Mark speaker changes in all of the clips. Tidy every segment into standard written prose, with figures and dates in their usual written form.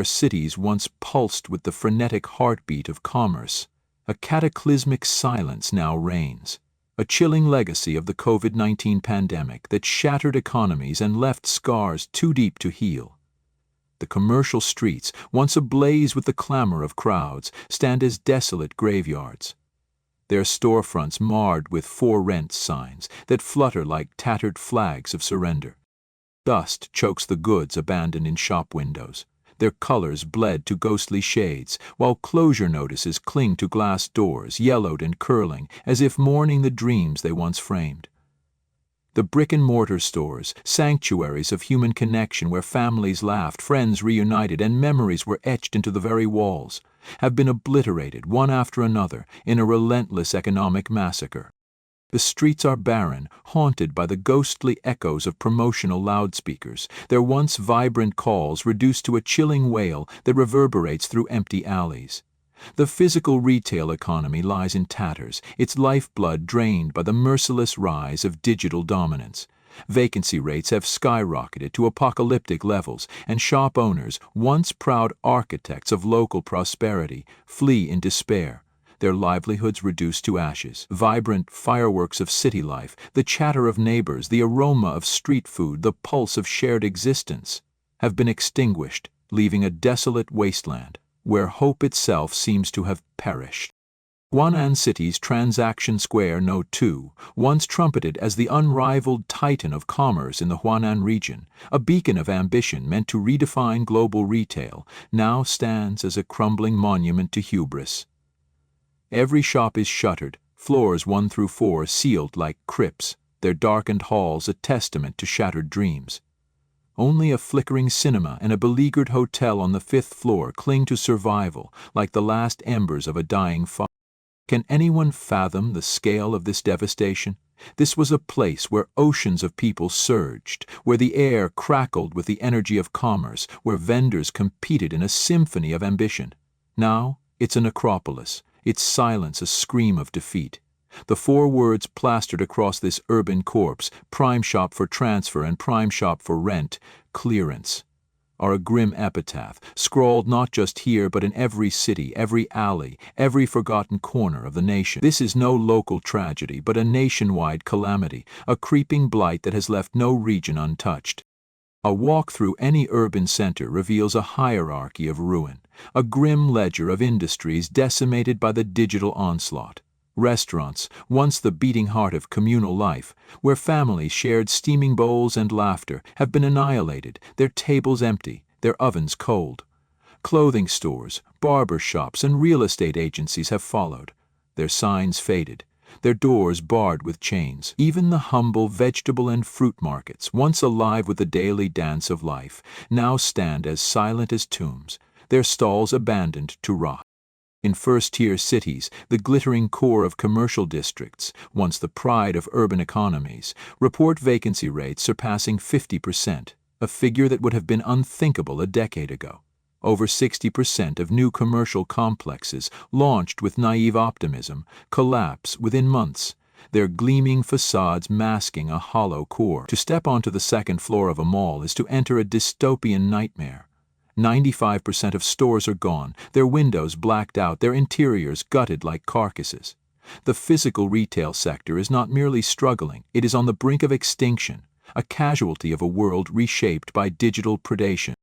Speaker 1: cities once pulsed with the frenetic heartbeat of commerce, a cataclysmic silence now reigns, a chilling legacy of the COVID-19 pandemic that shattered economies and left scars too deep to heal. The commercial streets, once ablaze with the clamor of crowds, stand as desolate graveyards, their storefronts marred with "for rent" signs that flutter like tattered flags of surrender. Dust chokes the goods abandoned in shop windows, their colors bled to ghostly shades, while closure notices cling to glass doors, yellowed and curling, as if mourning the dreams they once framed. The brick-and-mortar stores, sanctuaries of human connection where families laughed, friends reunited, and memories were etched into the very walls, have been obliterated one after another in a relentless economic massacre. The streets are barren, haunted by the ghostly echoes of promotional loudspeakers, their once vibrant calls reduced to a chilling wail that reverberates through empty alleys. The physical retail economy lies in tatters, its lifeblood drained by the merciless rise of digital dominance. Vacancy rates have skyrocketed to apocalyptic levels, and shop owners, once proud architects of local prosperity, flee in despair, their livelihoods reduced to ashes. Vibrant fireworks of city life, the chatter of neighbors, the aroma of street food, the pulse of shared existence, have been extinguished, leaving a desolate wasteland where hope itself seems to have perished. Huanan City's Transaction Square No. 2, once trumpeted as the unrivaled titan of commerce in the Huanan region, a beacon of ambition meant to redefine global retail, now stands as a crumbling monument to hubris. Every shop is shuttered, floors 1 through 4 sealed like crypts, their darkened halls a testament to shattered dreams. Only a flickering cinema and a beleaguered hotel on the 5th floor cling to survival like the last embers of a dying fire. Can anyone fathom the scale of this devastation? This was a place where oceans of people surged, where the air crackled with the energy of commerce, where vendors competed in a symphony of ambition. Now it's a necropolis, its silence a scream of defeat. The 4 words plastered across this urban corpse, prime shop for transfer and prime shop for rent, clearance, are a grim epitaph, scrawled not just here but in every city, every alley, every forgotten corner of the nation. This is no local tragedy, but a nationwide calamity, a creeping blight that has left no region untouched. A walk through any urban center reveals a hierarchy of ruin, a grim ledger of industries decimated by the digital onslaught. Restaurants, once the beating heart of communal life, where families shared steaming bowls and laughter, have been annihilated, their tables empty, their ovens cold. Clothing stores, barber shops, and real estate agencies have followed, their signs faded, their doors barred with chains. Even the humble vegetable and fruit markets, once alive with the daily dance of life, now stand as silent as tombs, their stalls abandoned to rot. In first-tier cities, the glittering core of commercial districts, once the pride of urban economies, report vacancy rates surpassing 50%, a figure that would have been unthinkable a decade ago. Over 60% of new commercial complexes, launched with naive optimism, collapse within months, their gleaming facades masking a hollow core. To step onto the 2nd floor of a mall is to enter a dystopian nightmare. 95% of stores are gone, their windows blacked out, their interiors gutted like carcasses. The physical retail sector is not merely struggling, it is on the brink of extinction, a casualty of a world reshaped by digital predation.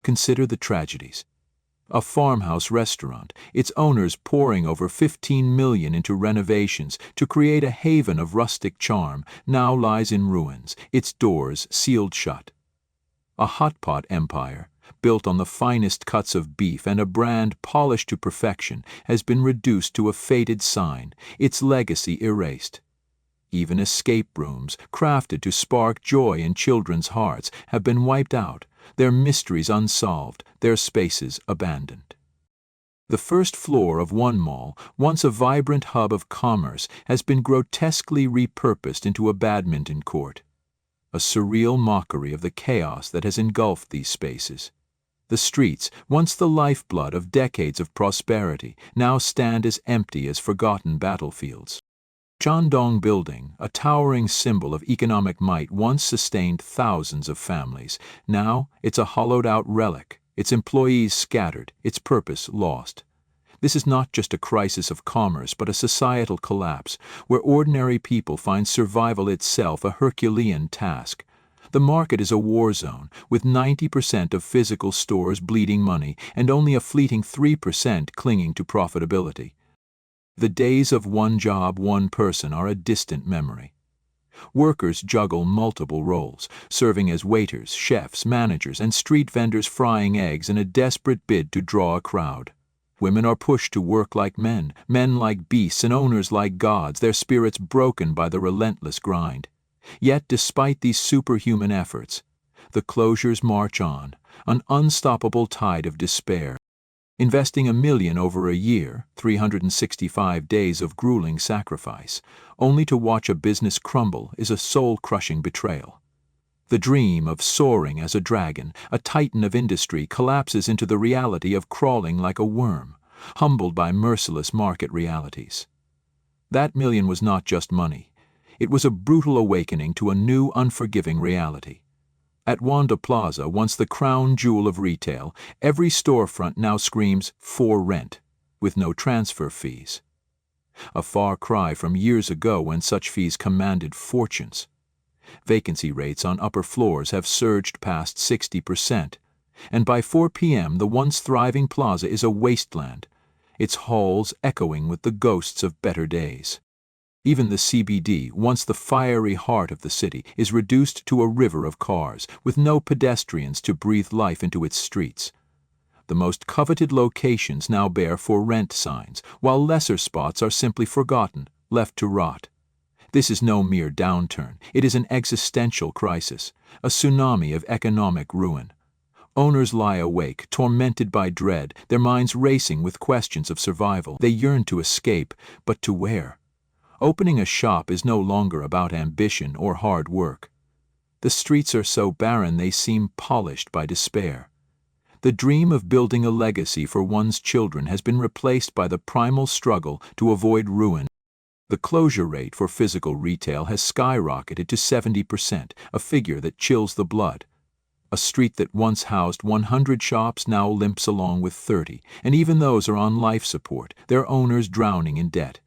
Speaker 1: Consider the tragedies. A farmhouse restaurant, its owners pouring over $15 million into renovations to create a haven of rustic charm, now lies in ruins, its doors sealed shut. A hot pot empire, built on the finest cuts of beef and a brand polished to perfection, has been reduced to a faded sign, its legacy erased. Even escape rooms, crafted to spark joy in children's hearts, have been wiped out, their mysteries unsolved, their spaces abandoned. The 1st floor of one mall, once a vibrant hub of commerce, has been grotesquely repurposed into a badminton court, a surreal mockery of the chaos that has engulfed these spaces. The streets, once the lifeblood of decades of prosperity, now stand as empty as forgotten battlefields. Shandong Building, a towering symbol of economic might, once sustained thousands of families. Now it's a hollowed-out relic, its employees scattered, its purpose lost. This is not just a crisis of commerce, but a societal collapse, where ordinary people find survival itself a Herculean task. The market is a war zone, with 90% of physical stores bleeding money and only a fleeting 3% clinging to profitability. The days of one job, one person are a distant memory. Workers juggle multiple roles, serving as waiters, chefs, managers, and street vendors frying eggs in a desperate bid to draw a crowd. Women are pushed to work like men, men like beasts, and owners like gods, their spirits broken by the relentless grind. Yet, despite these superhuman efforts, the closures march on, an unstoppable tide of despair. Investing $1 million over a year, 365 days of grueling sacrifice, only to watch a business crumble is a soul-crushing betrayal. The dream of soaring as a dragon, a titan of industry, collapses into the reality of crawling like a worm, humbled by merciless market realities. That million was not just money. It was a brutal awakening to a new, unforgiving reality. At Wanda Plaza, once the crown jewel of retail, every storefront now screams "for rent," with no transfer fees. A far cry from years ago when such fees commanded fortunes. Vacancy rates on upper floors have surged past 60%, and by 4 p.m. the once thriving plaza is a wasteland, its halls echoing with the ghosts of better days. Even the CBD, once the fiery heart of the city, is reduced to a river of cars, with no pedestrians to breathe life into its streets. The most coveted locations now bear for rent signs, while lesser spots are simply forgotten, left to rot. This is no mere downturn. It is an existential crisis, a tsunami of economic ruin. Owners lie awake, tormented by dread, their minds racing with questions of survival. They yearn to escape, but to where? Opening a shop is no longer about ambition or hard work. The streets are so barren they seem polished by despair. The dream of building a legacy for one's children has been replaced by the primal struggle to avoid ruin. The closure rate for physical retail has skyrocketed to 70%, a figure that chills the blood. A street that once housed 100 shops now limps along with 30, and even those are on life support, their owners drowning in debt.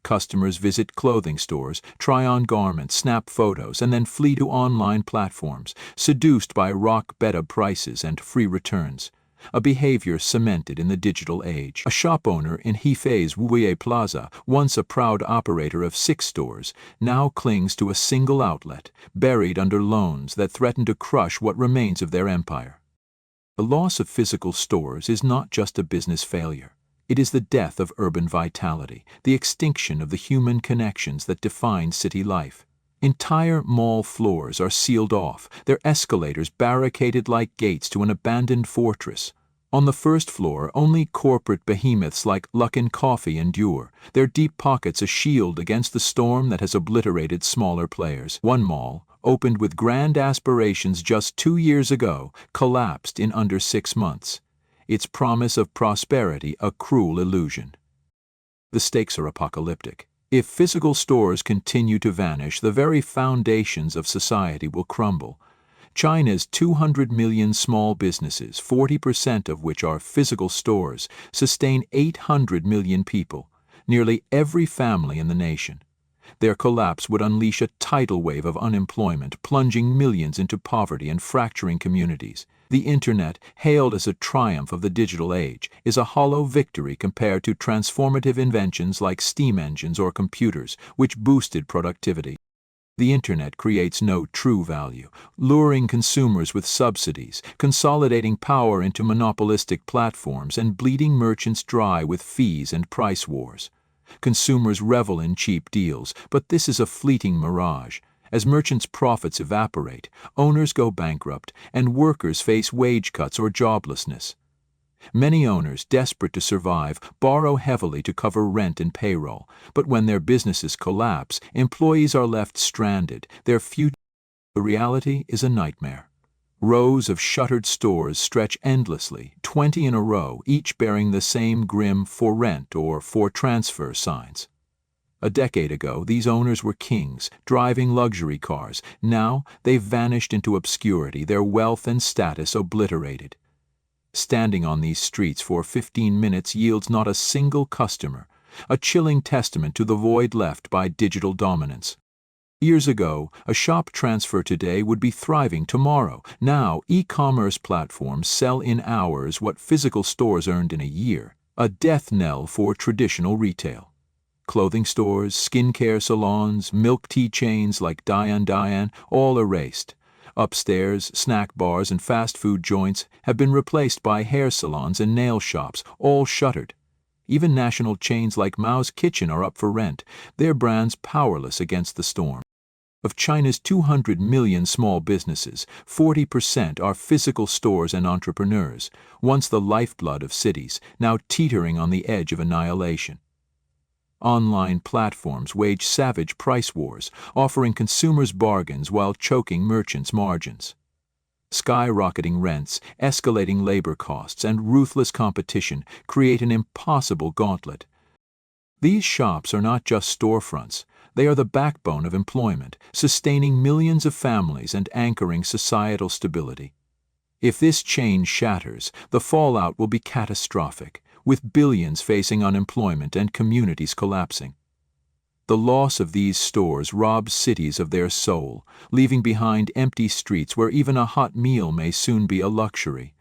Speaker 1: Customers visit clothing stores, try on garments, snap photos, and then flee to online platforms, seduced by rock-bottom prices and free returns. A behavior cemented in the digital age. A shop owner in Hefei's Wuye Plaza, once a proud operator of 6 stores, now clings to a single outlet, buried under loans that threaten to crush what remains of their empire. The loss of physical stores is not just a business failure. It is the death of urban vitality, the extinction of the human connections that define city life. Entire mall floors are sealed off, their escalators barricaded like gates to an abandoned fortress. On the first floor, only corporate behemoths like Luckin Coffee endure, their deep pockets a shield against the storm that has obliterated smaller players. One mall, opened with grand aspirations just 2 years ago, collapsed in under 6 months. Its promise of prosperity a cruel illusion. The stakes are apocalyptic. If physical stores continue to vanish, the very foundations of society will crumble. China's 200 million small businesses, 40% of which are physical stores, sustain 800 million people, nearly every family in the nation. Their collapse would unleash a tidal wave of unemployment, plunging millions into poverty and fracturing communities. The Internet, hailed as a triumph of the digital age, is a hollow victory compared to transformative inventions like steam engines or computers, which boosted productivity. The Internet creates no true value, luring consumers with subsidies, consolidating power into monopolistic platforms, and bleeding merchants dry with fees and price wars. Consumers revel in cheap deals, but this is a fleeting mirage. As merchants' profits evaporate, owners go bankrupt, and workers face wage cuts or joblessness. Many owners, desperate to survive, borrow heavily to cover rent and payroll, but when their businesses collapse, employees are left stranded, their future. The reality is a nightmare. Rows of shuttered stores stretch endlessly, 20 in a row, each bearing the same grim "for rent" or "for transfer" signs. A decade ago, these owners were kings, driving luxury cars. Now, they've vanished into obscurity, their wealth and status obliterated. Standing on these streets for 15 minutes yields not a single customer, a chilling testament to the void left by digital dominance. Years ago, a shop transfer today would be thriving tomorrow. Now, e-commerce platforms sell in hours what physical stores earned in a year, a death knell for traditional retail. Clothing stores, skincare salons, milk tea chains like Diane, all erased. Upstairs, snack bars and fast food joints have been replaced by hair salons and nail shops, all shuttered. Even national chains like Mao's Kitchen are up for rent, their brands powerless against the storm. Of China's 200 million small businesses, 40% are physical stores and entrepreneurs, once the lifeblood of cities, now teetering on the edge of annihilation. Online platforms wage savage price wars, offering consumers bargains while choking merchants' margins. Skyrocketing rents, escalating labor costs, and ruthless competition create an impossible gauntlet. These shops are not just storefronts. They are the backbone of employment, sustaining millions of families and anchoring societal stability. If this chain shatters, the fallout will be catastrophic, with billions facing unemployment and communities collapsing. The loss of these stores robs cities of their soul, leaving behind empty streets where even a hot meal may soon be a luxury.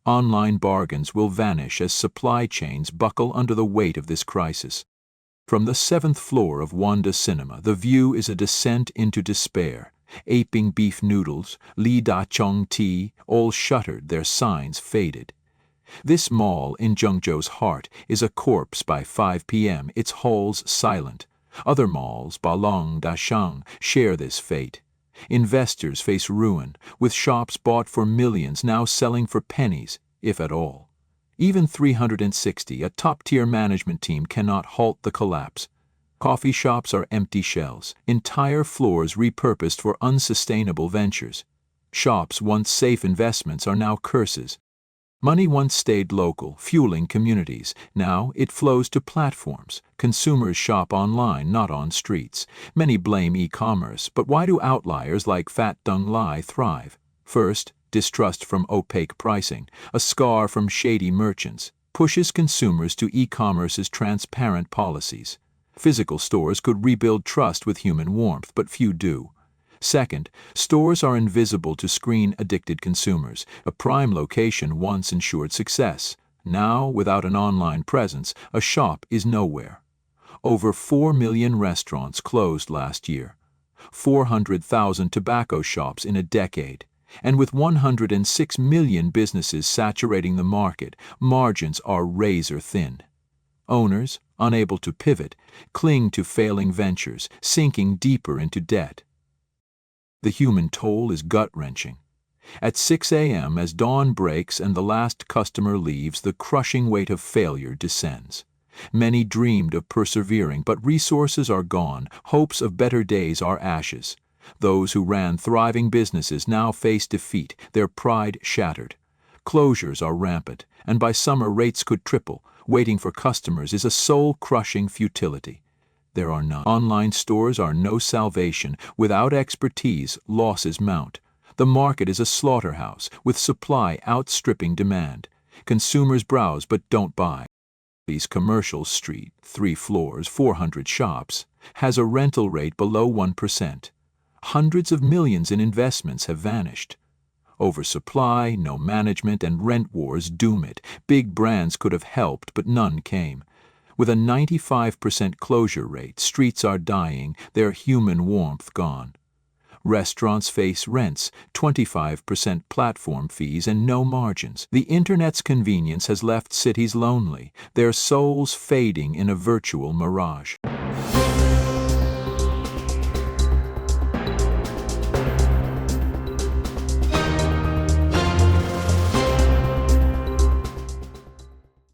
Speaker 1: Online bargains will vanish as supply chains buckle under the weight of this crisis. From the 7th floor of Wanda Cinema, the view is a descent into despair. Aping beef noodles, Li Da Chong tea, all shuttered, their signs faded. This mall in Zhengzhou's heart is a corpse by 5 p.m., its halls silent. Other malls, Balong, Dashang, share this fate. Investors face ruin, with shops bought for millions now selling for pennies, if at all. Even 360, a top-tier management team, cannot halt the collapse. Coffee shops are empty shells, entire floors repurposed for unsustainable ventures. Shops once safe investments are now curses. Money once stayed local, fueling communities. Now it flows to platforms. Consumers shop online, not on streets. Many blame e-commerce, but why do outliers like Fat Dung Lai thrive? First, distrust from opaque pricing, a scar from shady merchants, pushes consumers to e-commerce's transparent policies. Physical stores could rebuild trust with human warmth, but few do. Second, stores are invisible to screen-addicted consumers. A prime location once ensured success. Now, without an online presence, a shop is nowhere. Over 4 million restaurants closed last year. 400,000 tobacco shops in a decade. And with 106 million businesses saturating the market, margins are razor-thin. Owners, unable to pivot, cling to failing ventures, sinking deeper into debt. The human toll is gut-wrenching. At 6 a.m., as dawn breaks and the last customer leaves, the crushing weight of failure descends. Many dreamed of persevering, but resources are gone, hopes of better days are ashes. Those who ran thriving businesses now face defeat, their pride shattered. Closures are rampant, and by summer rates could triple. Waiting for customers is a soul-crushing futility. There are none. Online stores are no salvation. Without expertise, losses mount. The market is a slaughterhouse, with supply outstripping demand. Consumers browse but don't buy. These commercial street, 3 floors, 400 shops, has a rental rate below 1%. Hundreds of millions in investments have vanished. Oversupply, no management, and rent wars doom it. Big brands could have helped, but none came. With a 95% closure rate, streets are dying, their human warmth gone. Restaurants face rents, 25% platform fees, and no margins. The internet's convenience has left cities lonely, their souls fading in a virtual mirage.